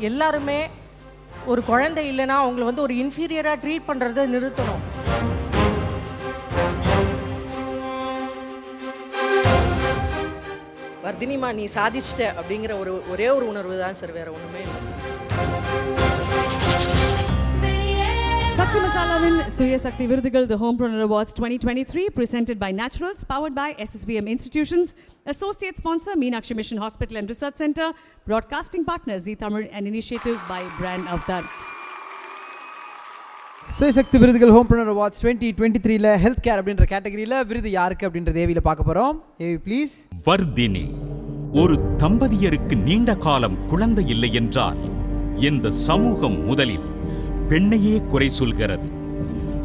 எல்லாருமே ஒரு குழந்தை இல்லைன்னா அவங்கள வந்து ஒரு இன்ஃபீரியராக ட்ரீட் பண்ணுறதை நிறுத்தணும். வர்தினிமா நீ சாதிச்சிட்ட அப்படிங்கிற ஒரே ஒரு உணர்வு தான் சார், வேற ஒன்றுமே இல்லை. Sakti Masalaவின் சுய சக்தி விருதுகள் The Homepreneur Awards 2023 presented by Naturals, powered by SSVM Institutions, associate sponsor Meenakshi Mission Hospital and Research Center, broadcasting partner Zee Tamil, and initiative by Brand Avtar. Suya Sakthi விருதுகள் ஹோம்பreneur அவார்ட்ஸ் 2023ல ஹெல்த் கேர் அப்படின்ற கேட்டகரியில் விருது யாருக்கு அப்படின்ற தேவியில் பார்க்க போகிறோம். AV please. வர்தினி. ஒரு தம்பதியருக்கு நீண்ட காலம் குழந்தை இல்லை என்றால் இந்த சமூகம் முதலில் பெண்ணையே குறை சொல்கிறது.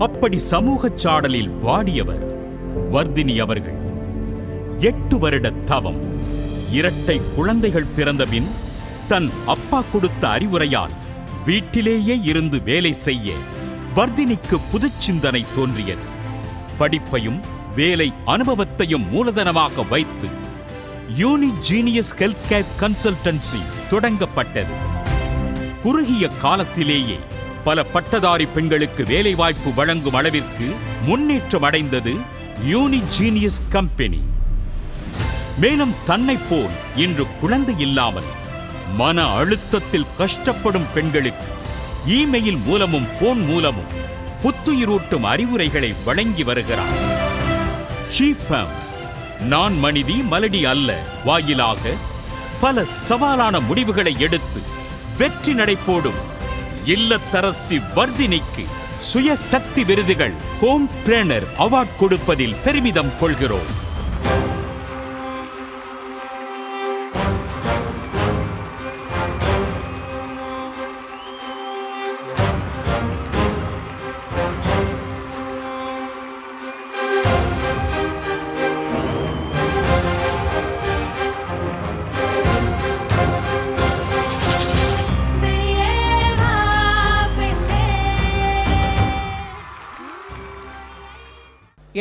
அப்படி சமூக சாடலில் வாடியவர் வர்தினி அவர்கள். 8 வருட தவம், இரட்டை குழந்தைகள் பிறந்தபின் தன் அப்பா கொடுத்த அறிவுரையால் வீட்டிலேயே இருந்து வேலை செய்ய வர்தினிக்கு புதுச்சிந்தனை தோன்றியது. படிப்பையும் வேலை அனுபவத்தையும் மூலதனமாக வைத்து யூனிஜீனியஸ் ஹெல்த் கேர் கன்சல்டன்சி தொடங்கப்பட்டது. குறுகிய காலத்திலேயே பல பட்டதாரி பெண்களுக்கு வேலைவாய்ப்பு வழங்கும் அளவிற்கு முன்னேற்றம் அடைந்தது யூனிஜீனியஸ் கம்பெனி. மேலும் தன்னை போல் இன்று குழந்தை இல்லாமல் மன அழுத்தத்தில் கஷ்டப்படும் பெண்களுக்கு இமெயில் மூலமும் போன் மூலமும் புத்துயிரூட்டும் அறிவுரைகளை வழங்கி வருகிறார். ஷீஃபம் நான் மனிதி மலடி அல்ல வாயிலாக பல சவாலான முடிவுகளை எடுத்து வெற்றி நடைபோடும் இல்லத்தரசி வர்தினிக்கு சுய சக்தி விருதுகள் ஹோம்பreneur அவார்ட் கொடுப்பதில் பெருமிதம் கொள்கிறோம்.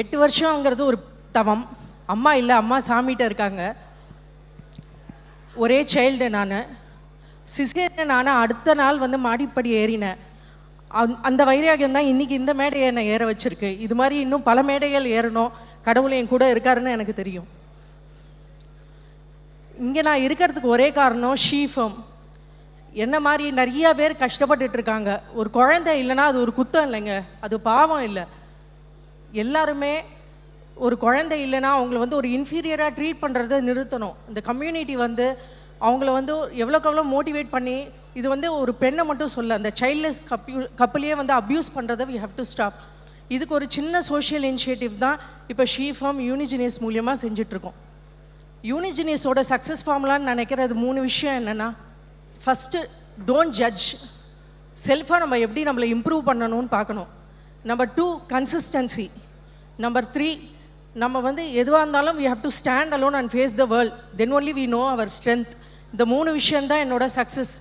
எட்டு வருஷங்கிறது ஒரு தவம். அம்மா இல்லை, அம்மா சாமிகிட்ட இருக்காங்க. ஒரே சைல்டு நான். சிசேரியன் ஆனால் அடுத்த நாள் வந்து மாடிப்படி ஏறினேன். அந்த வைராகியம் தான் இன்றைக்கி இந்த மேடையை என்னை ஏற வச்சுருக்கு. இது மாதிரி இன்னும் பல மேடைகள் ஏறணும். கடவுள் என் கூட இருக்காருன்னு எனக்கு தெரியும். இங்கே நான் இருக்கிறதுக்கு ஒரே காரணம் ஷீஃபம். என்ன மாதிரி நிறையா பேர் கஷ்டப்பட்டுட்டு இருக்காங்க. ஒரு குழந்தை இல்லைன்னா அது ஒரு குத்தம் இல்லைங்க, அது பாவம் இல்லை. எல்லாருமே ஒரு குழந்தை இல்லைன்னா அவங்கள வந்து ஒரு இன்ஃபீரியராக ட்ரீட் பண்ணுறதை நிறுத்தணும். இந்த கம்யூனிட்டி வந்து அவங்கள வந்து எவ்வளோக்கு எவ்வளோ மோட்டிவேட் பண்ணி, இது வந்து ஒரு பெண்ணை மட்டும் சொல்ல, அந்த சைல்ட்லெஸ் கப்பிளையே வந்து அப்யூஸ் பண்ணுறதை வி ஹேவ் டு ஸ்டாப். இதுக்கு ஒரு சின்ன சோஷியல் இனிஷியேட்டிவ் தான் இப்போ ஷீஃபார்ம் யூனிஜினியஸ் மூலியமாக செஞ்சிட்ருக்கோம். யூனிஜினியஸோட சக்ஸஸ் ஃபார்முலான்னு நினைக்கிறது 3 விஷயம் என்னென்னா, ஃபஸ்ட்டு டோன்ட் ஜட்ஜ். செல்ஃபாக நம்ம எப்படி நம்மளை இம்ப்ரூவ் பண்ணணும்னு பார்க்கணும். Number 2 consistency. நம்பர் 3 நம்ம வந்து எதுவாக இருந்தாலும் we have to stand alone and face the world, then only we know our strength. இந்த 3 விஷயம் தான் என்னோட சக்ஸஸ்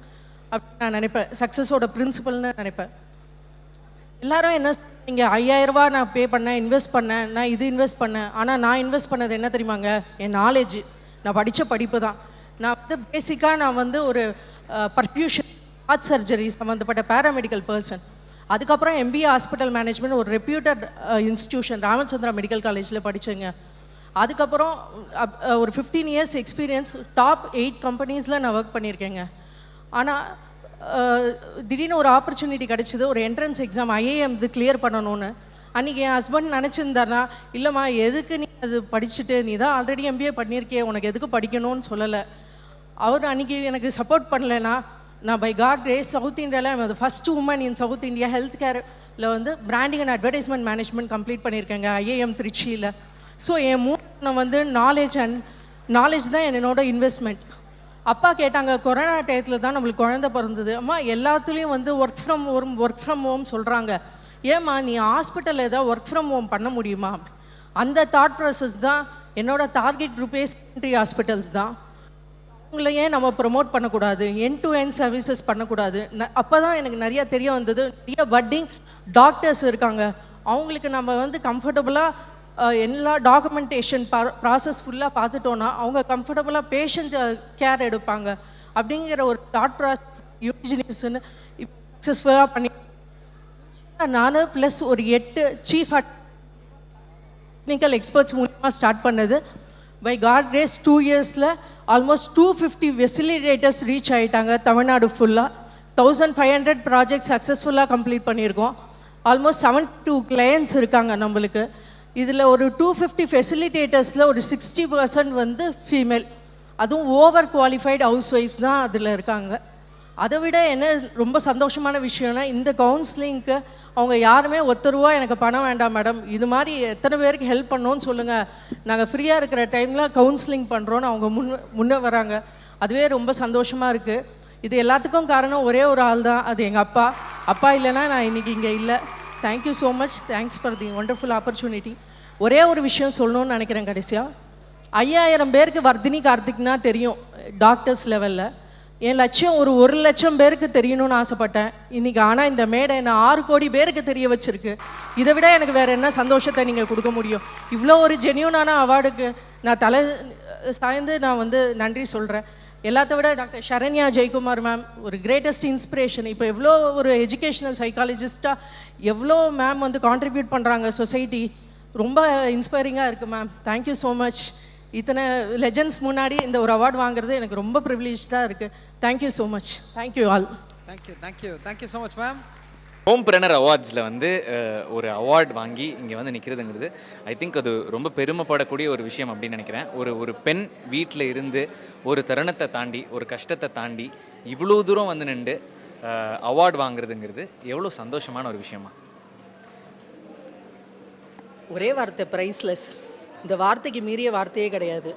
அப்படின்னு நான் நினைப்பேன். சக்ஸஸோட பிரின்சிபல்னு நினைப்பேன். எல்லாரும் என்ன, நீங்கள் 5000 ரூபா நான் பே பண்ணேன், இன்வெஸ்ட் பண்ணேன், நான் இது இன்வெஸ்ட் பண்ணேன். ஆனால் நான் இன்வெஸ்ட் பண்ணது என்ன தெரியுமாங்க? என் நாலேஜ், நான் படித்த படிப்பு தான். நான் வந்து பேசிக்காக நான் வந்து ஒரு பர்ஃபியூஷன் ஹார்ட் சர்ஜரி சம்மந்தப்பட்ட பேராமெடிக்கல் பர்சன். அதுக்கப்புறம் MBA ஹாஸ்பிட்டல் மேனேஜ்மெண்ட் ஒரு ரெப்யூட்டட் இன்ஸ்டியூஷன் ராமச்சந்திரா மெடிக்கல் காலேஜில் படித்தேங்க. அதுக்கப்புறம் ஒரு 15 இயர்ஸ் எக்ஸ்பீரியன்ஸ், டாப் 8 கம்பெனிஸில் நான் ஒர்க் பண்ணியிருக்கேங்க. ஆனால் திடீர்னு ஒரு ஆப்பர்ச்சுனிட்டி கிடச்சிது, ஒரு என்ட்ரன்ஸ் எக்ஸாம் IIM இது கிளியர் பண்ணணும்னு. அன்றைக்கி என் ஹஸ்பண்ட் நினச்சிருந்தாருனா, இல்லைம்மா எதுக்கு நீ அது படிச்சுட்டு, நீ தான் ஆல்ரெடி MBA பண்ணியிருக்கே, உனக்கு எதுக்கு படிக்கணும்னு சொல்லலை. அவர் அன்றைக்கி எனக்கு சப்போர்ட் பண்ணலைன்னா, நான் பை காட் ரேஸ் சவுத் இந்தியாவில் அது first woman in south India health கேரில் வந்து branding and advertisement management complete பண்ணியிருக்கேங்க IIM திருச்சியில். ஸோ என் நான் வந்து நாலேஜ் தான் என்னோட இன்வெஸ்ட்மெண்ட். அப்பா கேட்டாங்க, கொரோனா டயத்தில் தான் நம்மளுக்கு குழந்தை பிறந்தது, அம்மா எல்லாத்துலேயும் வந்து ஒர்க் ஃப்ரம் ஹோம் சொல்கிறாங்க, ஏம்மா நீ ஹாஸ்பிட்டலில் ஏதாவது ஒர்க் ஃப்ரம் ஹோம் பண்ண முடியுமா? அந்த தாட் ப்ராசஸ் தான் என்னோட டார்கெட் குரூப்பே செகண்டரி ஹாஸ்பிட்டல்ஸ் தான். உங்களை ஏன் நம்ம ப்ரொமோட் பண்ணக்கூடாது, எண்ட் டு எண்ட் சர்வீசஸ் பண்ணக்கூடாது? அப்போ தான் எனக்கு நிறையா தெரிய வந்தது. நிறைய பட்டிங் டாக்டர்ஸ் இருக்காங்க, அவங்களுக்கு நம்ம வந்து கம்ஃபர்டபுளாக எல்லா டாக்குமெண்டேஷன் ப்ராசஸ் ஃபுல்லாக பார்த்துட்டோன்னா அவங்க கம்ஃபர்டபுளாக பேஷண்ட் கேர் எடுப்பாங்க அப்படிங்கிற ஒரு தாட் ப்ராசஸ் யூஜினிஸ்ன்னு சக்ஸஸ்ஃபுல்லாக பண்ணி நான் ப்ளஸ் ஒரு 8 சீஃப் டெக்னிக்கல் எக்ஸ்பர்ட்ஸ் மூலமாக ஸ்டார்ட் பண்ணது. பை காட் கிரேஸ் 2 இயர்ஸில் ஆல்மோஸ்ட் 250 ஃபெசிலிட்டேட்டர்ஸ் ரீச் ஆகிட்டாங்க தமிழ்நாடு ஃபுல்லாக. 1500 ப்ராஜெக்ட் சக்ஸஸ்ஃபுல்லாக கம்ப்ளீட் பண்ணியிருக்கோம். ஆல்மோஸ்ட் 72 கிளையன்ட்ஸ் இருக்காங்க நம்மளுக்கு. இதில் ஒரு 250 ஃபெசிலிட்டேட்டர்ஸில் ஒரு 60% வந்து ஃபீமேல், அதுவும் ஓவர் குவாலிஃபைடு ஹவுஸ் ஒய்ஃப்ஸ் தான் அதில் இருக்காங்க. அதை விட என்ன ரொம்ப சந்தோஷமான விஷயம்னா இந்த கவுன்சிலிங்க்கு அவங்க யாருமே ₹1 எனக்கு பணம் வேண்டாம் மேடம், இது மாதிரி எத்தனை பேருக்கு ஹெல்ப் பண்ணோன்னு சொல்லுங்கள், நாங்கள் ஃப்ரீயாக இருக்கிற டைமில் கவுன்சிலிங் பண்ணுறோன்னு அவங்க முன்னே வராங்க. அதுவே ரொம்ப சந்தோஷமாக இருக்குது. இது எல்லாத்துக்கும் காரணம் ஒரே ஒரு ஆள் தான், அது எங்கள் அப்பா. அப்பா இல்லைன்னா நான் இன்றைக்கி இங்கே இல்லை. Thank you so much, thanks for the wonderful opportunity. ஒரே ஒரு விஷயம் சொல்லணும்னு நினைக்கிறேன் கடைசியாக. 5000 பேருக்கு வர்தினி கார்த்திக்னா தெரியும் டாக்டர்ஸ் லெவலில். என் லட்சியம் ஒரு 1 லட்சம் பேருக்கு தெரியணும்னு ஆசைப்பட்டேன். இன்றைக்கி ஆனால் இந்த மேடை என்ன 6 கோடி பேருக்கு தெரிய வச்சுருக்கு. இதை விட எனக்கு வேறு என்ன சந்தோஷத்தை நீங்கள் கொடுக்க முடியும்? இவ்வளோ ஒரு ஜென்யூனான அவார்டுக்கு நான் தலை சாய்ந்து நான் வந்து நன்றி சொல்கிறேன். எல்லாத்த விட டாக்டர் ஷரண்யா ஜெயக்குமார் மேம் ஒரு கிரேட்டஸ்ட் இன்ஸ்பிரேஷன். இப்போ எவ்வளோ ஒரு எஜுகேஷ்னல் சைக்காலஜிஸ்ட்டாக எவ்வளோ மேம் வந்து கான்ட்ரிபியூட் பண்ணுறாங்க சொசைட்டி. ரொம்ப இன்ஸ்பைரிங்காக இருக்குது மேம். Thank you so much. இத்தனை லெஜண்ட்ஸ் முன்னாடி இந்த ஒரு அவார்டு வாங்குறது எனக்கு ரொம்ப ப்ரிவிலேஜ்டாக இருக்குது. Thank you so much. Thank you all. Thank you so much ma'am. Homepreneur அவார்ட்ஸில் வந்து ஒரு அவார்டு வாங்கி இங்கே வந்து நிற்கிறதுங்கிறது ஐ திங்க் அது ரொம்ப பெருமைப்படக்கூடிய ஒரு விஷயம் அப்படின்னு நினைக்கிறேன். ஒரு பெண் வீட்டில் இருந்து ஒரு தருணத்தை தாண்டி ஒரு கஷ்டத்தை தாண்டி இவ்வளோ தூரம் வந்து நின்று அவார்டு வாங்குறதுங்கிறது எவ்வளோ சந்தோஷமான ஒரு விஷயமா? ஒரே வார்த்தை, ப்ரைஸ்லெஸ். இந்த வார்த்தைக்கு மீறிய வார்த்தையே கிடையாது.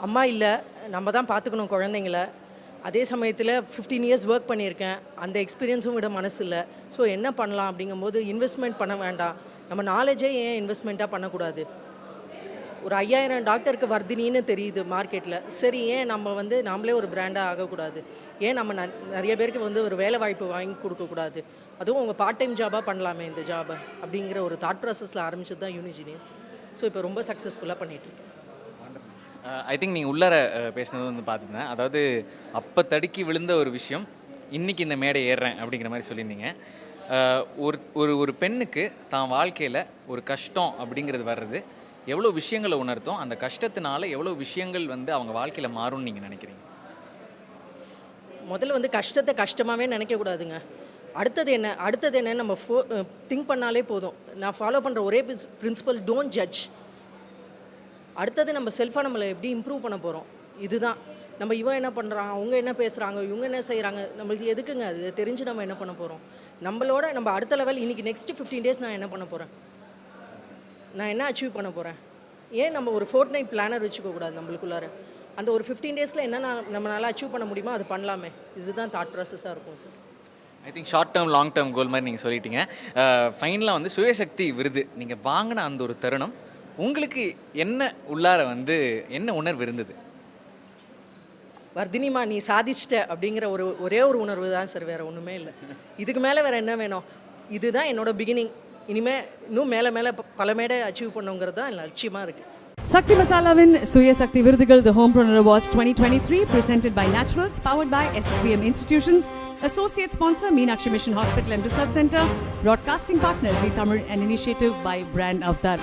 அம்மா இல்லை, நம்ம தான் பார்த்துக்கணும் குழந்தைங்கள. அதே சமயத்தில் 15 இயர்ஸ் ஒர்க் பண்ணியிருக்கேன், அந்த எக்ஸ்பீரியன்ஸும் விட மனசு இல்லை. ஸோ என்ன பண்ணலாம் அப்படிங்கும்போது இன்வெஸ்ட்மெண்ட் பண்ண வேண்டாம், நம்ம நாலேஜே ஏன் இன்வெஸ்ட்மெண்ட்டாக பண்ணக்கூடாது? ஒரு 5000 டாக்டருக்கு வர்தினின்னு தெரியுது மார்க்கெட்டில். சரி, ஏன் நம்ம வந்து நாமளே ஒரு பிராண்டாக ஆகக்கூடாது? ஏன் நம்ம நிறைய பேருக்கு வந்து ஒரு வேலை வாய்ப்பு வாங்கி கொடுக்கக்கூடாது? அதுவும் உங்கள் பார்ட் டைம் ஜாபாக பண்ணலாமே இந்த ஜாபை அப்படிங்கிற ஒரு தாட் ப்ராசஸில் ஆரம்பிச்சது தான் யூனிஜினியஸ். ஸோ இப்போ ரொம்ப சக்ஸஸ்ஃபுல்லாக பண்ணிகிட்ருக்கேன். ஐ திங்க் நீங்கள் உள்ளார பேசுனது வந்து பார்த்துருந்தேன். அதாவது அப்போ தடுக்கி விழுந்த ஒரு விஷயம் இன்றைக்கி இந்த மேடை ஏறுறேன் அப்படிங்கிற மாதிரி சொல்லியிருந்தீங்க. ஒரு பெண்ணுக்கு தான் வாழ்க்கையில் ஒரு கஷ்டம் அப்படிங்கிறது வர்றது எவ்வளோ விஷயங்களை உணர்த்தும், அந்த கஷ்டத்தினால எவ்வளோ விஷயங்கள் வந்து அவங்க வாழ்க்கையில் மாறும்னு நீங்கள் நினைக்கிறீங்க? முதல்ல வந்து கஷ்டத்தை கஷ்டமாகவே நினைக்கக்கூடாதுங்க. அடுத்தது என்ன நம்ம திங்க் பண்ணாலே போதும். நான் ஃபாலோ பண்ணுற ஒரே பிரின்சிபல், டோன்ட் ஜட்ஜ். அடுத்தது நம்ம செல்ஃபாக நம்மளை எப்படி இம்ப்ரூவ் பண்ண போகிறோம், இதுதான். நம்ம இவன் என்ன பண்ணுறாங்க, அவங்க என்ன பேசுகிறாங்க, இவங்க என்ன செய்கிறாங்க, நம்மளுக்கு எதுக்குங்க அது தெரிஞ்சு நம்ம என்ன பண்ண போகிறோம்? நம்மளோட நம்ம அடுத்த லெவல் இன்றைக்கி நெக்ஸ்ட்டு 15 டேஸ் நான் என்ன பண்ண போகிறேன், நான் என்ன அச்சீவ் பண்ண போகிறேன்? ஏன் நம்ம ஒரு ஃபோர்ட்நைட் பிளானர் வச்சுக்கக்கூடாது நம்மளுக்குள்ளார? அந்த ஒரு 15 டேஸில் என்ன நம்மளால் அச்சீவ் பண்ண முடியுமோ அது பண்ணலாமே. இதுதான் தாட் ப்ராசஸாக இருக்கும் sir. I think short term long term goal மாதிரி நீங்கள் சொல்லிட்டீங்க. ஃபைனலாக வந்து சுயசக்தி விருது நீங்கள் வாங்கின அந்த ஒரு தருணம் உங்களுக்கு என்ன உள்ளார வந்து என்ன உணர்வு இருந்தது? வர்தினிமா நீ சாதிச்சிட்ட அப்படிங்கிற ஒரே ஒரு உணர்வு தான் சார், வேறு ஒன்றுமே இல்லை. இதுக்கு மேலே வேறு என்ன வேணும்? இதுதான் என்னோட பிகினிங். இனிமேல் இன்னும் மேலே பல மேடை அச்சீவ் பண்ணுங்கிறது தான் என் லட்சியமாக இருக்குது. Sakti Masalaவின் சுய சக்தி விருதுகள் The Homepreneur Awards 2023 presented by Naturals, powered by SSVM Institutions, associate sponsor Meenakshi Mission Hospital and Research Center, broadcasting partner Zee Tamil, and initiative by Brand Avtar.